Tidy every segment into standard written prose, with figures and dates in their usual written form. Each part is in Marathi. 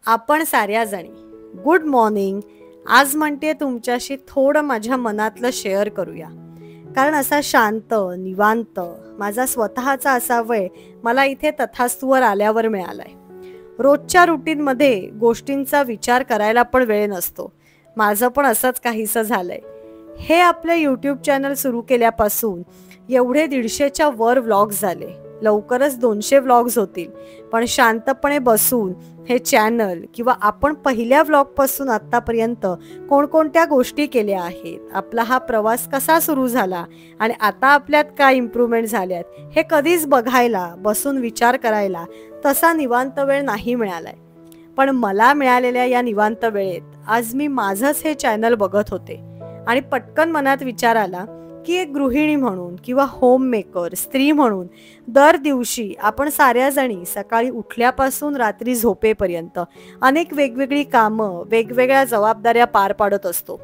आपण साऱ्या जणी गुड मॉर्निंग. आज म्हणते तुमच्याशी थोडं माझ्या मनातलं शेअर करूया. कारण असा शांत निवांत माझा स्वतःचा असा वेळ मला इथे तथास्तूवर आल्यावर मिळालाय. रोजच्या रुटीनमध्ये गोष्टींचा विचार करायला पण वेळ नसतो. माझं पण असंच काहीसं झालंय. हे आपलं यूट्यूब चॅनल सुरू केल्यापासून एवढे 150च्या वर व्लॉग्स झाले. लवकरच 200 व्लॉग्स होतील. पण शांतपणे बसून हे चॅनल किंवा आपण पहिल्या व्लॉगपासून आत्तापर्यंत कोणकोणत्या गोष्टी केल्या आहेत, आपला हा प्रवास कसा सुरू झाला आणि आता आपल्यात काय इम्प्रूव्हमेंट झाल्यात, हे कधीच बघायला बसून विचार करायला तसा निवांत वेळ नाही मिळालाय. पण मला मिळालेल्या या निवांत वेळेत आज मी माझंच हे चॅनल बघत होते आणि पटकन मनात विचार आला की एक गृहिणी म्हणून किंवा होम मेकर स्त्री म्हणून दर दिवशी आपण साऱ्या जणी सकाळी उठल्यापासून रात्री झोपेपर्यंत अनेक वेगवेगळी कामं वेगवेगळ्या जबाबदाऱ्या पार पाडत असतो.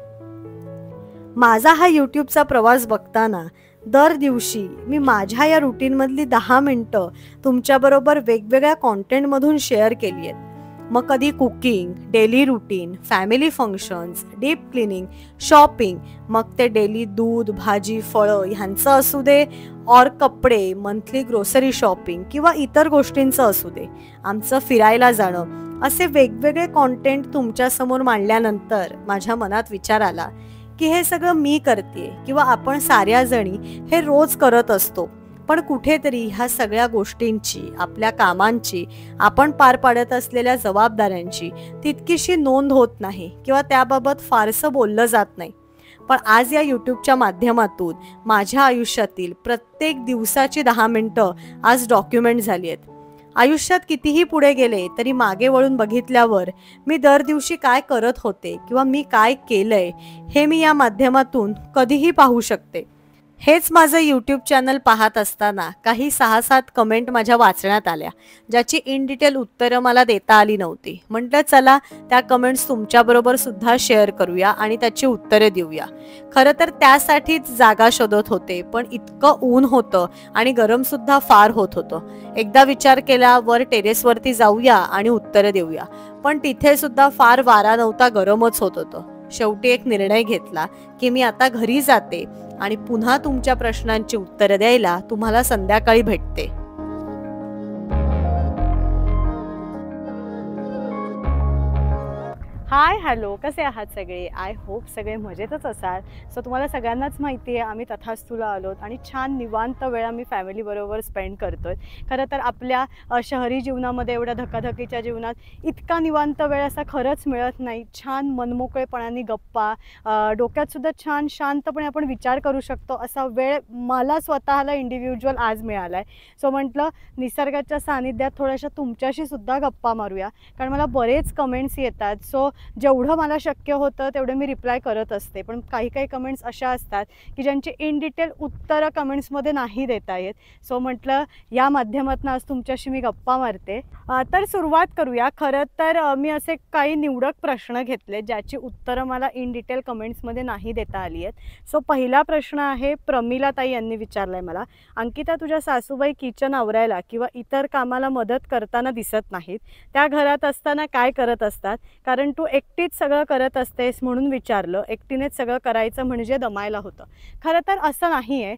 माझा हा यूट्यूबचा प्रवास बघताना दर दिवशी मी माझ्या या रुटीनमधली 10 मिनिटं तुमच्याबरोबर वेगवेगळ्या कॉन्टेंटमधून शेअर केली आहेत. मग कधी cooking, daily routine, family functions, deep cleaning, shopping, मग ते डेली दूध भाजी फळं ह्यांचं असू दे, और कपडे, मंथली ग्रोसरी शॉपिंग किंवा इतर गोष्टींचं असू दे, आमचं फिरायला जाणं, असे वेगवेगळे कॉन्टेंट तुमच्यासमोर मांडल्यानंतर माझ्या मनात विचार आला की हे सगळं मी करते किंवा आपण साऱ्या जणी हे रोज करत असतो. पण कुठेतरी ह्या सगळ्या गोष्टींची, आपल्या कामांची, आपण पार पाडत असलेल्या जबाबदाऱ्यांची तितकीशी नोंद होत नाही किंवा त्याबाबत फारसं बोललं जात नाही. पण आज या यूट्यूबच्या माध्यमातून माझ्या आयुष्यातील प्रत्येक दिवसाची 10 मिनिटं आज डॉक्युमेंट झाली आहेत. आयुष्यात कितीही पुढे गेले तरी मागे वळून बघितल्यावर मी दर दिवशी काय करत होते किंवा मी काय केलंय हे मी या माध्यमातून कधीही पाहू शकते. हेच माझं यूट्यूब चॅनल पाहत असताना काही 6-7 कमेंट माझ्या वाचण्यात आल्या, ज्याची इन डिटेल उत्तरं मला देता आली नव्हती. म्हटलं चला त्या कमेंट्स तुमच्याबरोबर सुद्धा शेअर करूया आणि त्याची उत्तरे देऊया. खरं तर त्यासाठीच जागा शोधत होते, पण इतकं ऊन होतं आणि गरम सुद्धा फार होत होतं. एकदा विचार केला वर टेरेसवरती जाऊया आणि उत्तरं देऊया, पण तिथे सुद्धा फार वारा नव्हता, गरमच होत होतं. शेवटी एक निर्णय घेतला की मी आता घरी जाते आणि पुन्हा तुमच्या प्रश्नांची उत्तरं द्यायला तुम्हाला संध्याकाळी भेटते. हाय हॅलो, कसे आहात सगळे? आय होप सगळे मजेतच असाल. सो तुम्हाला सगळ्यांनाच माहिती आहे आम्ही तथास्तूला आलोत आणि छान निवांत वेळ आम्ही फॅमिलीबरोबर स्पेंड करतोय. खरं तर आपल्या शहरी जीवनामध्ये एवढ्या धकाधकीच्या जीवनात इतका निवांत वेळ असा खरंच मिळत नाही. छान मनमोकळेपणाने गप्पा, डोक्यातसुद्धा छान शांतपणे आपण विचार करू शकतो असा वेळ मला स्वतःला इंडिव्हिज्युअल आज मिळाला आहे. सो म्हटलं निसर्गाच्या सानिध्यात थोड्याशा तुमच्याशी सुद्धा गप्पा मारूया, कारण मला बरेच कमेंट्स येतात. सो जेवढं मला शक्य होतं तेवढं मी रिप्लाय करत असते. पण काही काही कमेंट्स अशा असतात की ज्यांची इन डिटेल उत्तरं कमेंट्समध्ये नाही देता येत. सो म्हटलं या माध्यमातून आज तुमच्याशी मी गप्पा मारते. तर सुरुवात करूया. खरं तर मी असे काही निवडक प्रश्न घेतले ज्याची उत्तरं मला इन डिटेल कमेंट्समध्ये नाही देता आली आहेत. सो पहिला प्रश्न आहे, प्रमिला ताई यांनी विचारला आहे मला. अंकिता, तुझ्या सासूबाई किचन आवरायला किंवा इतर कामाला मदत करताना दिसत नाहीत. त्या घरात असताना काय करत असतात? कारण तू एकटीच सगळं करत असतेस म्हणून विचारलं. एकटीनेच सगळं करायचं म्हणजे दमायला होतं. खरं तर असं नाही आहे.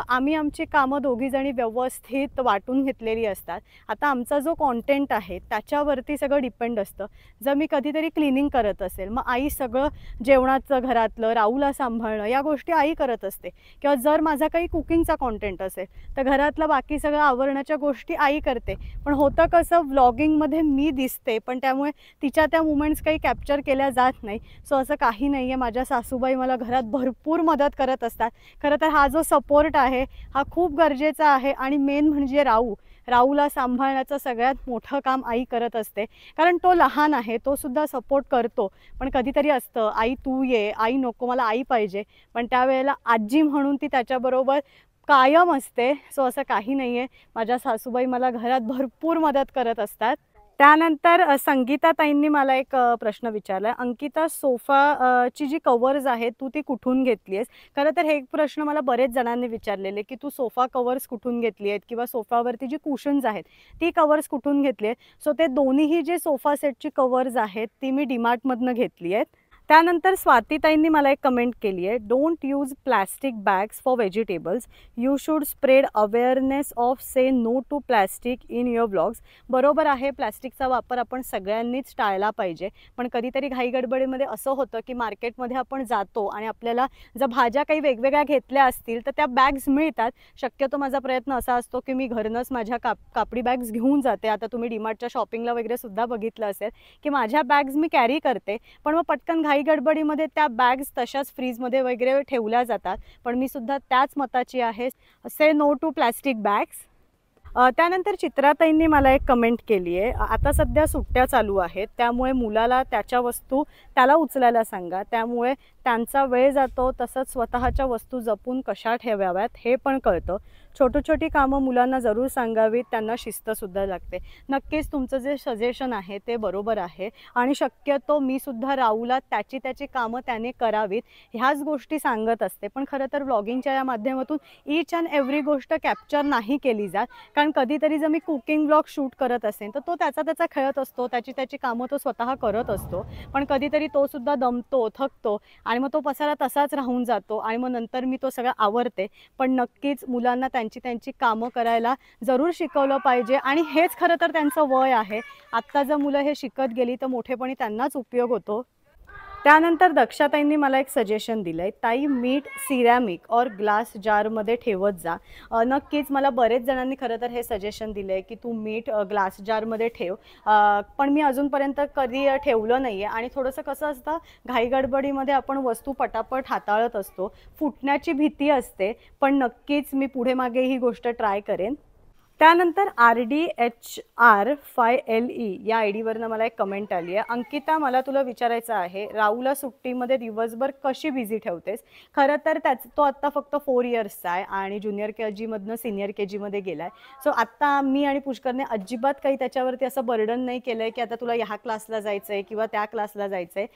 आम्ही आमची कामं दोघीजणी व्यवस्थित वाटून घेतलेली असतात. आता आमचा जो कॉन्टेंट आहे त्याच्यावरती सगळं डिपेंड असतं. जर मी कधीतरी क्लिनिंग करत असेल, मग आई सगळं जेवणाचं, घरातलं, राहूला सांभाळणं या गोष्टी आई करत असते. किंवा जर माझा काही कुकिंगचा कॉन्टेंट असेल तर घरातलं बाकी सगळं आवरण्याच्या गोष्टी आई करते. पण होतं कसं, व्लॉगिंगमध्ये मी दिसते पण त्यामुळे तिच्या त्या मुमेंट्स काही कॅप्चर केल्या जात नाही. सो असं काही नाही आहे. माझ्या सासूबाई मला घरात भरपूर मदत करत असतात. खरं तर हा जो सपोर्ट आहे हा खूप गरजेचा आहे. आणि मेन म्हणजे राहूला सांभाळण्याचं सगळ्यात मोठं काम आई करत असते. कारण तो लहान आहे, तो सुद्धा सपोर्ट करतो. पण कधीतरी असतं, आई तू ये, आई नको, मला आई पाहिजे. पण त्यावेळेला आजी म्हणून ती त्याच्याबरोबर कायम असते. सो असं काही नाही आहे. माझ्या सासूबाई मला घरात भरपूर मदत करत असतात. त्यानंतर संगीता ताईंनी मला एक प्रश्न विचारला, अंकिता ची जी कव्हर्स आहेत तू ती कुठून घेतली आहेस? खरं तर हे एक प्रश्न मला बरेच जणांनी विचारलेले, की तू सोफा कव्हर्स कुठून घेतली आहेत किंवा सोफावरती जी कुशन्स आहेत ती कव्हर्स कुठून घेतली आहेत? सो ते दोन्हीही जे सोफा सेटची कव्हर्स आहेत ती मी डीमार्टमधनं घेतली आहेत. त्यानंतर स्वातीताईंनी मला एक कमेंट केली आहे, don't use plastic bags for vegetables. You should spread awareness of say no to plastic in your blogs. बरोबर आहे, प्लॅस्टिकचा वापर आपण सगळ्यांनीच टाळला पाहिजे. पण कधीतरी घाईगडबडीमध्ये असं होतं की मार्केटमध्ये आपण जातो आणि आपल्याला जर भाज्या काही वेगवेगळ्या घेतल्या असतील तर त्या बॅग्स मिळतात. शक्यतो माझा प्रयत्न असा असतो की मी घरूनच माझ्या कापडी बॅग्स घेऊन जाते. आता तुम्ही डीमार्टच्या शॉपिंगला वगैरे सुद्धा बघितलं असेल की माझ्या बॅग्स मी कॅरी करते, पण मग पटकन गडबडीमध्ये त्या बॅग्स तशाच फ्रीजमध्ये वगैरे ठेवल्या जातात. पण मी सुद्धा त्याच मताची आहे, से नो टू प्लॅस्टिक बॅग्स. त्यानंतर चित्राताईंनी मला एक कमेंट केली आहे, आता सध्या सुट्ट्या चालू आहेत त्यामुळे मुलाला त्याच्या वस्तू त्याला उचलायला सांगा, त्यामुळे त्यांचा वेळ जातो, तसंच स्वतःच्या वस्तू जपून कशा ठेवाव्यात हे पण कळतं. छोटी कामं मुलांना जरूर सांगावीत, त्यांना शिस्तसुद्धा लागते. नक्कीच तुमचं जे सजेशन आहे ते बरोबर आहे आणि शक्यतो मी सुद्धा राहूला त्याची कामं त्याने करावीत ह्याच गोष्टी सांगत असते. पण खरं तर व्लॉगिंगच्या या माध्यमातून ईच अँड एव्हरी गोष्ट कॅप्चर नाही केली जात. कारण कधीतरी जर मी कुकिंग ब्लॉग शूट करत असेल तर तो त्याचा खेळत असतो, त्याची कामं तो स्वतः करत असतो. पण कधीतरी तो सुद्धा दमतो, थकतो आणि मग तो पसारा तसाच राहून जातो आणि मग नंतर मी तो सगळा आवरते. पण नक्कीच मुलांना त्यांची कामं करायला जरूर शिकवलं पाहिजे आणि हेच खरं तर त्यांचं वय आहे. आत्ता जर मुलं हे शिकत गेली तर मोठेपणी त्यांनाच उपयोग होतो. त्यानंतर दक्षाताईंनी मला एक सजेशन दिलं आहे, ताई मीठ सिरॅमिक और ग्लास जारमध्ये ठेवत जा. नक्कीच मला बरेच जणांनी खरं तर हे सजेशन दिलं आहे की तू मीठ ग्लास जारमध्ये ठेव. पण मी अजूनपर्यंत कधी ठेवलं नाही आहे आणि थोडंसं कसं असतं, घाईगडबडीमध्ये आपण वस्तू पटापट हाताळत असतो, फुटण्याची भीती असते. पण नक्कीच मी पुढे मागे ही गोष्ट ट्राय करेन. त्यानंतर RDHR5LE या आय डीवरनं मला एक कमेंट आली आहे, अंकिता मला तुला विचारायचं आहे, राहूला सुट्टीमध्ये दिवसभर कशी बिझी ठेवतेस? खरं तर तो आत्ता फक्त 4 इयर्सचा आहे आणि ज्युनियर KGमधनं सिनियर KGमध्ये गेला आहे. सो आत्ता मी आणि पुष्करने अजिबात काही त्याच्यावरती असं बर्डन नाही केलं आहे की आता तुला ह्या क्लासला जायचं आहे किंवा त्या क्लासला जायचं आहे.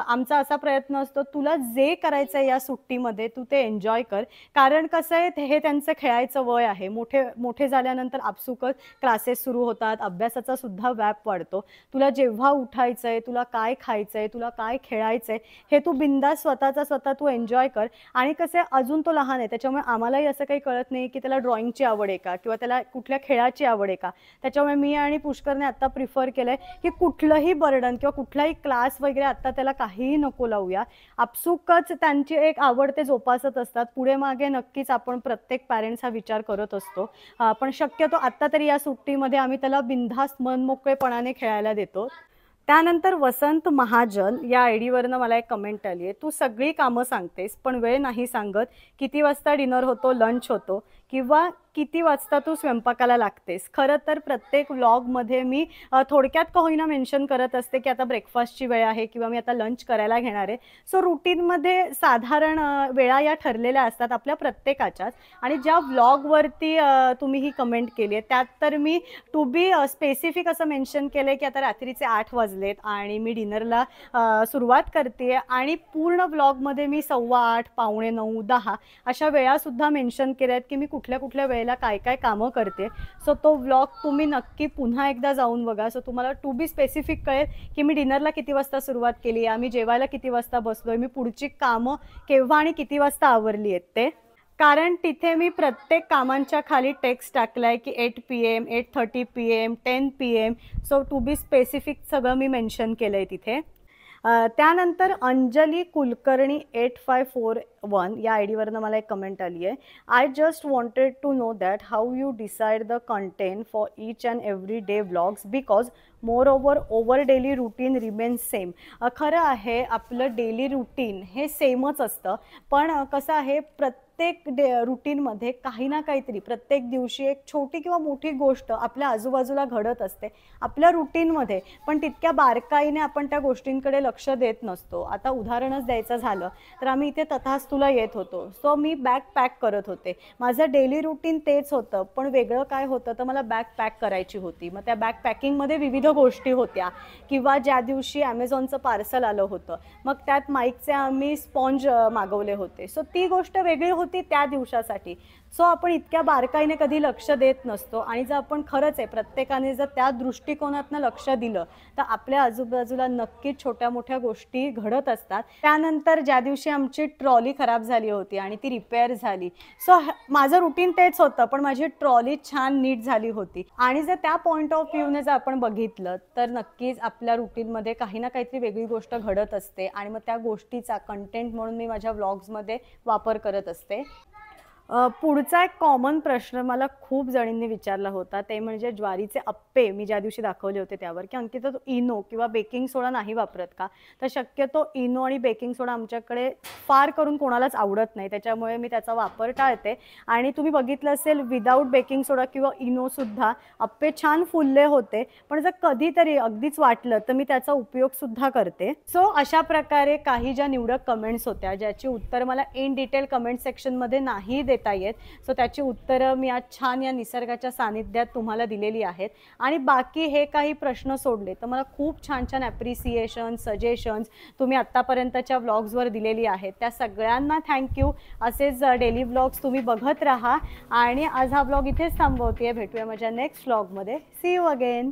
आमचा असा प्रयत्न असतो, तुला जे करायचं आहे या सुट्टीमध्ये तू ते एन्जॉय कर. कारण कसं आहे, हे त्यांचं खेळायचं वय आहे. मोठे झाल्यानंतर आपसुकच क्लासेस सुरू होतात, अभ्यासाचा सुद्धा व्याप वाढतो. तुला जेव्हा उठायचं आहे, तुला काय खायचं आहे, तुला काय खेळायचं आहे, हे तू बिंदास स्वतः तू एन्जॉय कर. आणि कसं आहे, अजून तो लहान आहे त्याच्यामुळे आम्हालाही असं काही कळत नाही की त्याला ड्रॉइंगची आवड आहे का किंवा त्याला कुठल्या खेळाची आवड आहे का. त्याच्यामुळे मी आणि पुष्करने आत्ता प्रिफर केलं आहे की कुठलंही बर्डन किंवा कुठलाही क्लास वगैरे आत्ता त्याला काहीही नको लावूया. आपसुकच त्यांची एक आवड ते जोपासत असतात. पुढे मागे नक्कीच आपण प्रत्येक पॅरेंट्स हा विचार करत असतो. पण शक्यतो आत्ता तरी या सुट्टीमध्ये आम्ही त्याला बिनधास्त मनमोकळेपणाने खेळायला देतो. त्यानंतर वसंत महाजन या आय डीवरनं मला एक कमेंट आली आहे, तू सगळी कामं सांगतेस पण वेळ नाही सांगत. किती वाजता डिनर होतो, लंच होतो किंवा किती वाजता तू स्वयंपाकाला लागतेस? खरं तर प्रत्येक व्लॉगमध्ये मी थोडक्यात का होईना मेन्शन करत असते की आता ब्रेकफास्टची वेळ आहे किंवा मी आता लंच करायला घेणार आहे. सो रुटीनमध्ये साधारण वेळा या ठरलेल्या असतात आपल्या प्रत्येकाच्याच. आणि ज्या व्लॉगवरती तुम्ही ही कमेंट केली आहे त्यात तर मी टू बी स्पेसिफिक असं मेन्शन केलं आहे की आता रात्रीचे 8 वाजलेत आणि मी डिनरला सुरुवात करते आणि पूर्ण व्लॉगमध्ये मी 8:15, 8:45, 10 अशा वेळासुद्धा मेन्शन केल्या आहेत की मी कुठल्या वेळेला काय कामं करते. सो तो व्लॉग तुम्ही नक्की पुन्हा एकदा जाऊन बघा. सो तुम्हाला टू बी स्पेसिफिक कळेल की मी डिनरला किती वाजता सुरुवात केली, आम्ही जेवायला किती वाजता बसलोय, मी पुढची कामं केव्हा आणि किती वाजता आवरली आहेत ते. कारण तिथे मी प्रत्येक कामांच्या खाली टेक्स्ट टाकलाय की 8 PM, 8:30 PM, 10 PM. So to be specific सगळं मी मेन्शन केलंय तिथे. त्यानंतर अंजली कुलकर्णी 8541 या आय डीवरनं मला एक कमेंट आली आहे, I just wanted to know that how you decide the content for each and every day vlogs because over daily routine remains same. खरं आहे, आपलं डेली रुटीन हे सेमच असतं, पण कसं आहे प्रत्येक रुटीनमध्ये काही ना काहीतरी प्रत्येक दिवशी एक छोटी किंवा मोठी गोष्ट आपल्या आजूबाजूला घडत असते आपल्या रुटीनमध्ये, पण तितक्या बारकाईने आपण त्या गोष्टींकडे लक्ष देत नसतो. आता उदाहरणच द्यायचं झालं तर आम्ही इथे तथास्तुला येत होतो. सो मी बॅग पॅक करत होते. माझं डेली रुटीन तेच होतं, पण वेगळं काय होतं तर मला बॅग पॅक करायची होती. मग त्या बॅग पॅकिंगमध्ये विविध गोष्टी होत्या. किंवा ज्या दिवशी ॲमेझॉनचं पार्सल आलं होतं, मग त्यात माईकचे आम्ही स्पॉन्ज मागवले होते. सो ती गोष्ट वेगळी होती त्या दिवसासाठी. सो आपण इतक्या बारकाईने कधी लक्ष देत नसतो. आणि जर आपण खरंच आहे प्रत्येकाने जर त्या दृष्टिकोनातनं लक्ष दिलं तर आपल्या आजूबाजूला नक्कीच छोट्या मोठ्या गोष्टी घडत असतात. त्यानंतर ज्या दिवशी आमची ट्रॉली खराब झाली होती आणि ती रिपेअर झाली, सो माझं रुटीन तेच होतं, पण माझी ट्रॉली छान नीट झाली होती. आणि जर त्या पॉईंट ऑफ व्ह्यूने जर आपण बघितलं तर नक्कीच आपल्या रुटीनमध्ये काही ना काहीतरी वेगळी गोष्ट घडत असते. आणि मग त्या गोष्टीचा कंटेंट म्हणून मी माझ्या व्लॉग्समध्ये वापर करत असते. पुढचा एक कॉमन प्रश्न मला खूप जणींनी विचारला होता, ते म्हणजे ज्वारीचे अप्पे मी ज्या दिवशी दाखवले होते त्यावर, की अंकिता तू इनो किंवा बेकिंग सोडा नाही वापरत का? तर शक्यतो इनो आणि बेकिंग सोडा आमच्याकडे फार करून कोणालाच आवडत नाही, त्याच्यामुळे मी त्याचा वापर टाळते. आणि तुम्ही बघितलं असेल विदाऊट बेकिंग सोडा किंवा इनोसुद्धा अप्पे छान फुलले होते. पण जर कधीतरी अगदीच वाटलं तर मी त्याचा उपयोगसुद्धा करते. सो अशा प्रकारे काही ज्या निवडक कमेंट्स होत्या ज्याची उत्तर मला इन डिटेल कमेंट सेक्शनमध्ये नाही देता येत, सो त्याची उत्तरं मी आज छान या निसर्गाच्या सानिध्यात तुम्हाला दिलेली आहेत. आणि बाकी हे काही प्रश्न सोडले तर मला खूप छान छान ॲप्रिसिएशन सजेशन्स तुम्ही आत्तापर्यंतच्या व्लॉग्सवर दिलेली आहेत. त्या सगळ्यांना थँक्यू. असेच डेली व्लॉग्स तुम्ही बघत राहा. आणि आज हा व्लॉग इथेच थांबवते. भेटूया माझ्या नेक्स्ट व्लॉगमध्ये. See you again.